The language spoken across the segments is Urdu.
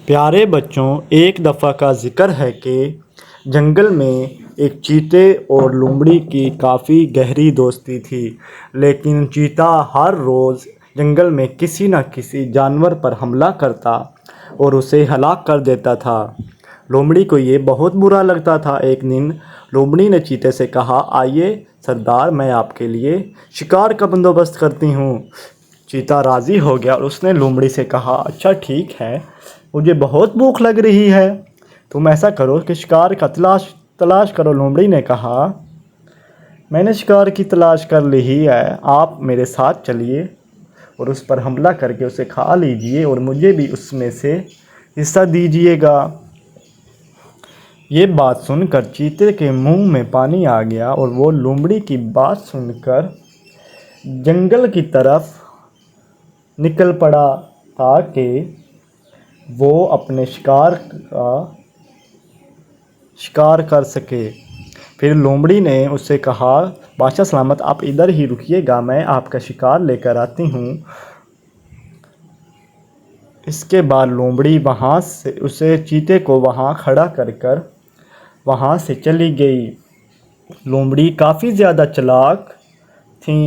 پیارے بچوں، ایک دفعہ کا ذکر ہے کہ جنگل میں ایک چیتے اور لومڑی کی کافی گہری دوستی تھی، لیکن چیتا ہر روز جنگل میں کسی نہ کسی جانور پر حملہ کرتا اور اسے ہلاک کر دیتا تھا۔ لومڑی کو یہ بہت برا لگتا تھا۔ ایک دن لومڑی نے چیتے سے کہا، آئیے سردار، میں آپ کے لیے شکار کا بندوبست کرتی ہوں۔ چیتا راضی ہو گیا اور اس نے لومڑی سے کہا، اچھا ٹھیک ہے، مجھے بہت بھوک لگ رہی ہے، تم ایسا کرو کہ شکار کا تلاش کرو۔ لومڑی نے کہا، میں نے شکار کی تلاش کر لی ہے، آپ میرے ساتھ چلیے اور اس پر حملہ کر کے اسے کھا لیجیے اور مجھے بھی اس میں سے حصہ دیجیے گا۔ یہ بات سن کر چیتے کے منہ میں پانی آ گیا اور وہ لومڑی کی بات سن کر جنگل کی طرف نکل پڑا تاکہ وہ اپنے شکار کر سکے۔ پھر لومڑی نے اس سے کہا، بادشاہ سلامت، آپ ادھر ہی رکیے گا، میں آپ کا شکار لے کر آتی ہوں۔ اس کے بعد لومڑی وہاں سے اسے چیتے کو وہاں کھڑا کر وہاں سے چلی گئی۔ لومڑی کافی زیادہ چالاک تھیں۔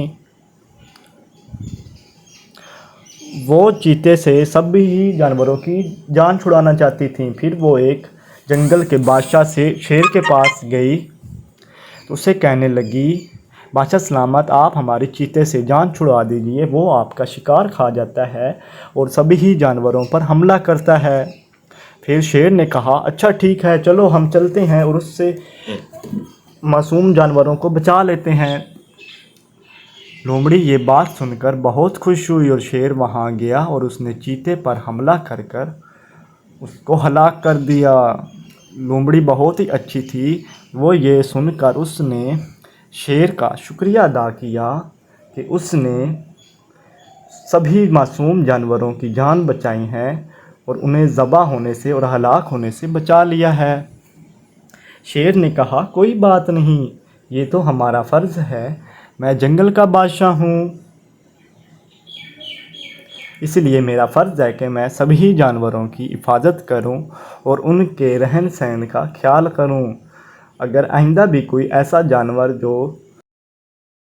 وہ چیتے سے سبھی جانوروں کی جان چھڑانا چاہتی تھیں۔ پھر وہ ایک جنگل کے بادشاہ سے شیر کے پاس گئی تو اسے کہنے لگی، بادشاہ سلامت، آپ ہمارے چیتے سے جان چھڑوا دیجیے، وہ آپ کا شکار کھا جاتا ہے اور سبھی جانوروں پر حملہ کرتا ہے۔ پھر شیر نے کہا، اچھا ٹھیک ہے، چلو ہم چلتے ہیں اور اس سے معصوم جانوروں کو بچا لیتے ہیں۔ لومڑی یہ بات سن کر بہت خوش ہوئی اور شیر وہاں گیا اور اس نے چیتے پر حملہ کر اس کو ہلاک کر دیا۔ لومڑی بہت ہی اچھی تھی۔ وہ یہ سن کر اس نے شیر کا شکریہ ادا کیا کہ اس نے سبھی معصوم جانوروں کی جان بچائی ہے اور انہیں ذبح ہونے سے اور ہلاک ہونے سے بچا لیا ہے۔ شیر نے کہا، کوئی بات نہیں، یہ تو ہمارا فرض ہے، میں جنگل کا بادشاہ ہوں، اس لیے میرا فرض ہے کہ میں سبھی جانوروں کی حفاظت کروں اور ان کے رہن سہن کا خیال کروں۔ اگر آئندہ بھی کوئی ایسا جانور جو